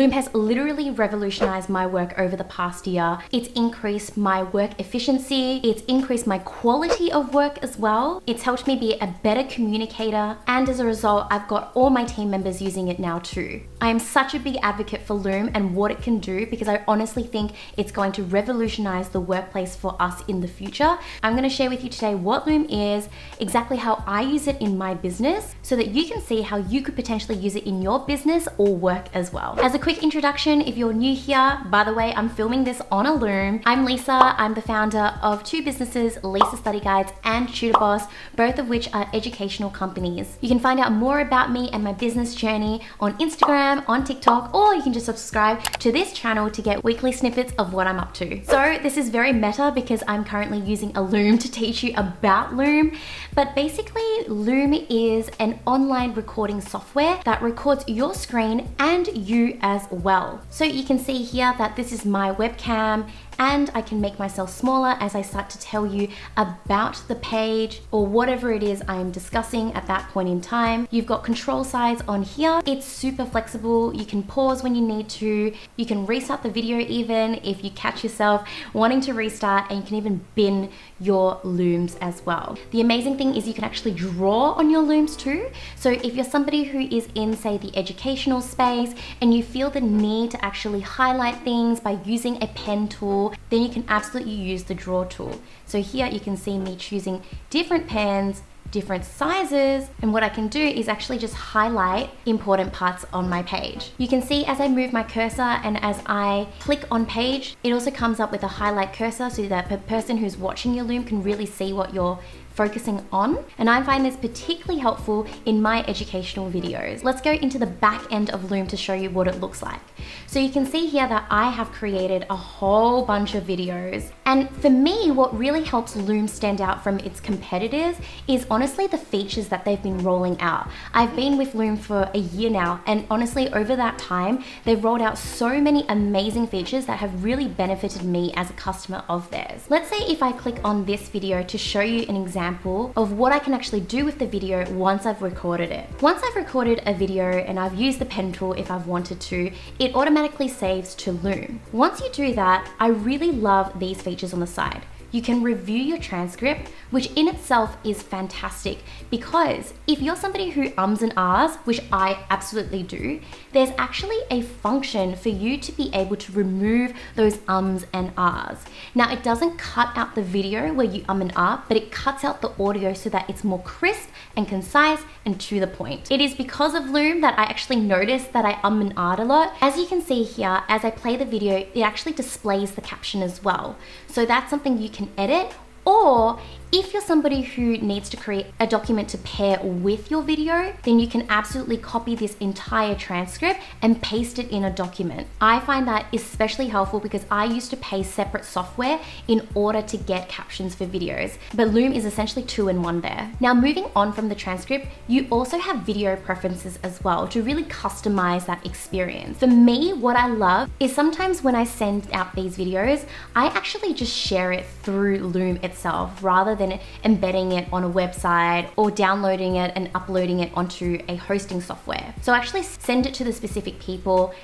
Loom has literally revolutionized my work over the past year. It's increased my work efficiency. It's increased my quality of work as well. It's helped me be a better communicator. And as a result, I've got all my team members using it now too. I am such a big advocate for Loom and what it can do because I honestly think it's going to revolutionize the workplace for us in the future. I'm going to share with you today what Loom is, exactly how I use it in my business, so that you can see how you could potentially use it in your business or work as well. As a quick introduction, if you're new here, by the way, I'm filming this on a Loom. I'm Lisa. I'm the founder of two businesses, Lisa Study Guides and Tutor Boss, both of which are educational companies. You can find out more about me and my business journey on Instagram, on TikTok, or you can just subscribe to this channel to get weekly snippets of what I'm up to. So this is very meta because I'm currently using a Loom to teach you about Loom, but basically Loom is an online recording software that records your screen and you as well. So you can see here that this is my webcam, and I can make myself smaller as I start to tell you about the page or whatever it is I'm discussing at that point in time. You've got control size on here. It's super flexible. You can pause when you need to. You can restart the video even if you catch yourself wanting to restart, and you can even bin your looms as well. The amazing thing is you can actually draw on your looms too. So if you're somebody who is in, say, the educational space and you feel the need to actually highlight things by using a pen tool, then you can absolutely use the draw tool. So here you can see me choosing different pens, different sizes, and what I can do is actually just highlight important parts on my page. You can see as I move my cursor and as I click on page, it also comes up with a highlight cursor so that the person who's watching your Loom can really see what you're focusing on. And I find this particularly helpful in my educational videos. Let's go into the back end of Loom to show you what it looks like. So you can see here that I have created a whole bunch of videos. And for me, what really helps Loom stand out from its competitors is honestly the features that they've been rolling out. I've been with Loom for a year now, and honestly over that time, they've rolled out so many amazing features that have really benefited me as a customer of theirs. Let's say if I click on this video to show you an example of what I can actually do with the video once I've recorded it. Once I've recorded a video and I've used the pen tool if I've wanted to, it automatically saves to Loom. Once you do that, I really love these features on the side. You can review your transcript, which in itself is fantastic because if you're somebody who ums and ahs, which I absolutely do, there's actually a function for you to be able to remove those ums and ahs. Now, it doesn't cut out the video where you and ah, but it cuts out the audio so that it's more crisp and concise and to the point. It is because of Loom that I actually noticed that I and ah'd a lot. As you can see here, as I play the video, it actually displays the caption as well. So that's something you can edit. Or if you're somebody who needs to create a document to pair with your video, then you can absolutely copy this entire transcript and paste it in a document. I find that especially helpful because I used to pay separate software in order to get captions for videos, but Loom is essentially 2-in-1 there. Now, moving on from the transcript, you also have video preferences as well to really customize that experience. For me, what I love is sometimes when I send out these videos, I actually just share it through Loom itself rather than embedding it on a website or downloading it and uploading it onto a hosting software. So actually send it to the specific people,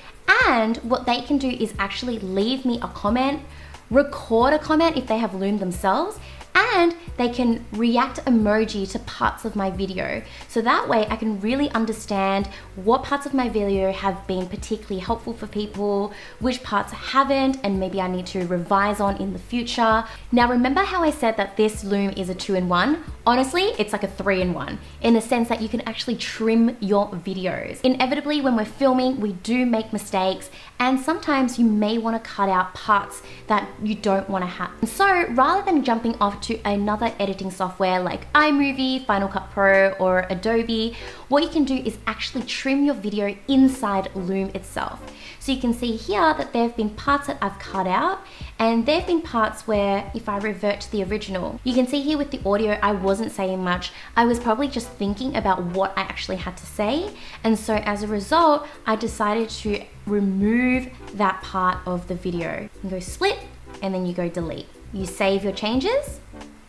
and what they can do is actually leave me a comment, record a comment if they have Loom themselves, and they can react emoji to parts of my video. So that way I can really understand what parts of my video have been particularly helpful for people, which parts haven't, and maybe I need to revise on in the future. Now, remember how I said that this Loom is a 2-in-1? Honestly, it's like a 3-in-1 in the sense that you can actually trim your videos. Inevitably, when we're filming, we do make mistakes, and sometimes you may want to cut out parts that you don't want to have. And so rather than jumping off to another editing software like iMovie, Final Cut Pro, or Adobe, what you can do is actually trim your video inside Loom itself. So you can see here that there have been parts that I've cut out, and there have been parts where if I revert to the original, you can see here with the audio, I wasn't saying much. I was probably just thinking about what I actually had to say. And so as a result, I decided to remove that part of the video. You go split, and then you go delete. You save your changes,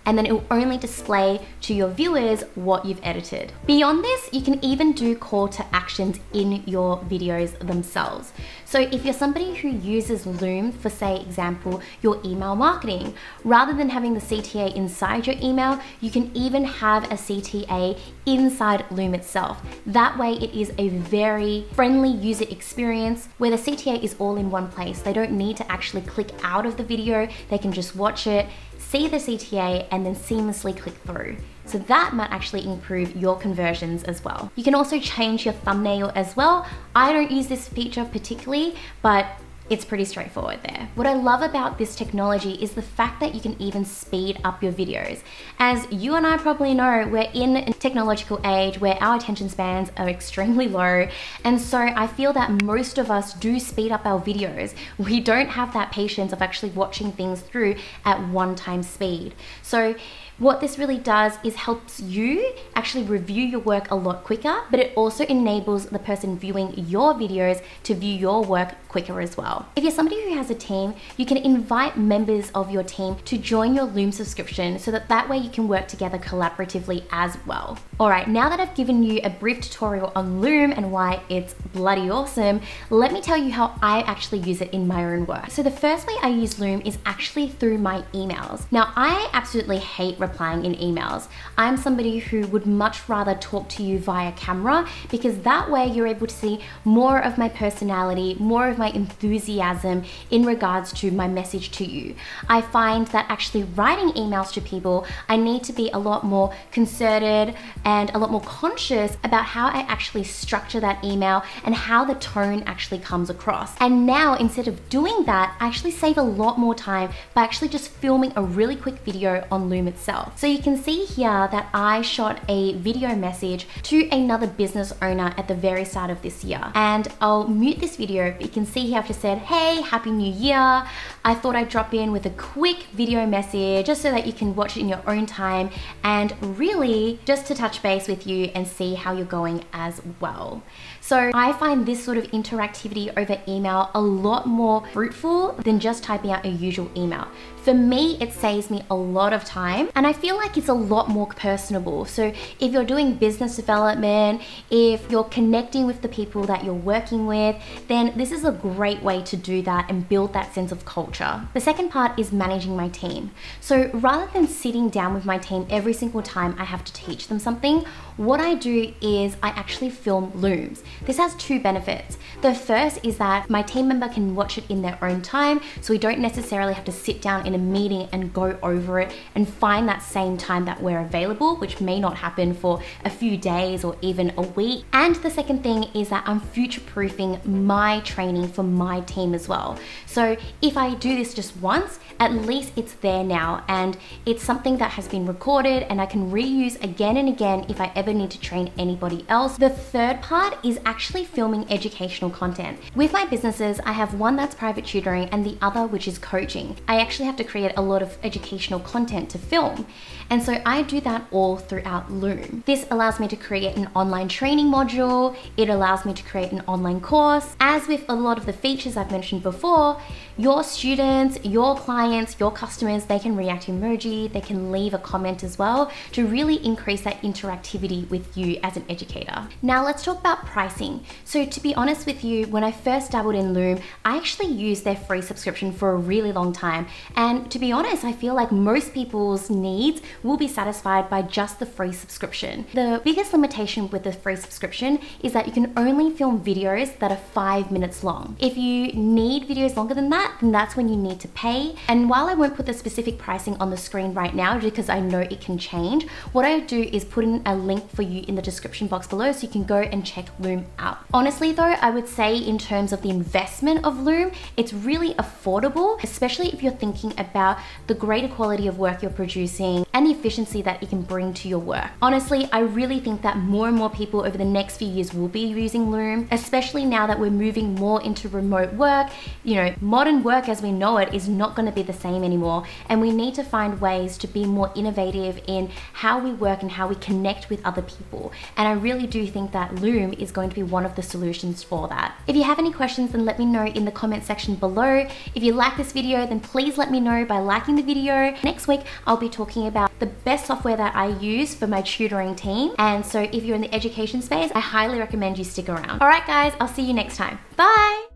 and then it will only display to your viewers what you've edited. Beyond this, you can even do call to actions in your videos themselves. So if you're somebody who uses Loom for, say, example, your email marketing, rather than having the CTA inside your email, you can even have a CTA inside Loom itself. That way it is a very friendly user experience where the CTA is all in one place. They don't need to actually click out of the video. They can just watch it, see the CTA, and then seamlessly click through. So that might actually improve your conversions as well. You can also change your thumbnail as well. I don't use this feature particularly, but it's pretty straightforward there. What I love about this technology is the fact that you can even speed up your videos. As you and I probably know, we're in a technological age where our attention spans are extremely low. And so I feel that most of us do speed up our videos. We don't have that patience of actually watching things through at one-time speed. So what this really does is helps you actually review your work a lot quicker, but it also enables the person viewing your videos to view your work quicker as well. If you're somebody who has a team, you can invite members of your team to join your Loom subscription so that way you can work together collaboratively as well. All right, now that I've given you a brief tutorial on Loom and why it's bloody awesome, let me tell you how I actually use it in my own work. So the first way I use Loom is actually through my emails. Now, I absolutely hate replying in emails. I'm somebody who would much rather talk to you via camera because that way you're able to see more of my personality, more of my enthusiasm in regards to my message to you. I find that actually writing emails to people, I need to be a lot more concerted and a lot more conscious about how I actually structure that email and how the tone actually comes across. And now, instead of doing that, I actually save a lot more time by actually just filming a really quick video on Loom itself. So you can see here that I shot a video message to another business owner at the very start of this year. And I'll mute this video, but you can see here I've just said, hey, Happy New Year. I thought I'd drop in with a quick video message just so that you can watch it in your own time and really just to touch base with you and see how you're going as well. So I find this sort of interactivity over email a lot more fruitful than just typing out a usual email. For me, it saves me a lot of time and I feel like it's a lot more personable. So if you're doing business development, if you're connecting with the people that you're working with, then this is a great way to do that and build that sense of culture. The second part is managing my team. So rather than sitting down with my team every single time I have to teach them something, what I do is I actually film Looms. This has two benefits. The first is that my team member can watch it in their own time, so we don't necessarily have to sit down in a meeting and go over it and find that same time that we're available, which may not happen for a few days or even a week. And the second thing is that I'm future-proofing my training for my team as well. So if I do this just once, at least it's there now and it's something that has been recorded and I can reuse again and again if I ever need to train anybody else. The third part is actually filming educational content. With my businesses, I have one that's private tutoring and the other which is coaching. I actually have to create a lot of educational content to film. And so I do that all throughout Loom. This allows me to create an online training module. It allows me to create an online course. As with a lot of the features I've mentioned before, your students, your clients, your customers, they can react to emoji, they can leave a comment as well to really increase that interactivity with you as an educator. Now let's talk about pricing. So to be honest with you, when I first dabbled in Loom, I actually used their free subscription for a really long time. And to be honest, I feel like most people's needs will be satisfied by just the free subscription. The biggest limitation with the free subscription is that you can only film videos that are 5 minutes long. If you need videos longer than that, then that's when you need to pay. And while I won't put the specific pricing on the screen right now, because I know it can change, what I do is put in a link for you in the description box below so you can go and check Loom out. Honestly though, I would say in terms of the investment of Loom, it's really affordable, especially if you're thinking about the greater quality of work you're producing and the efficiency that it can bring to your work. Honestly, I really think that more and more people over the next few years will be using Loom, especially now that we're moving more into remote work. You know, modern work as we know it is not going to be the same anymore, and we need to find ways to be more innovative in how we work and how we connect with other people. And I really do think that Loom is going to be one of the solutions for that. If you have any questions, then let me know in the comment section below. If you like this video, then please let me know by liking the video. Next week, I'll be talking talking about the best software that I use for my tutoring team. And so if you're in the education space, I highly recommend you stick around. All right, guys, I'll see you next time. Bye.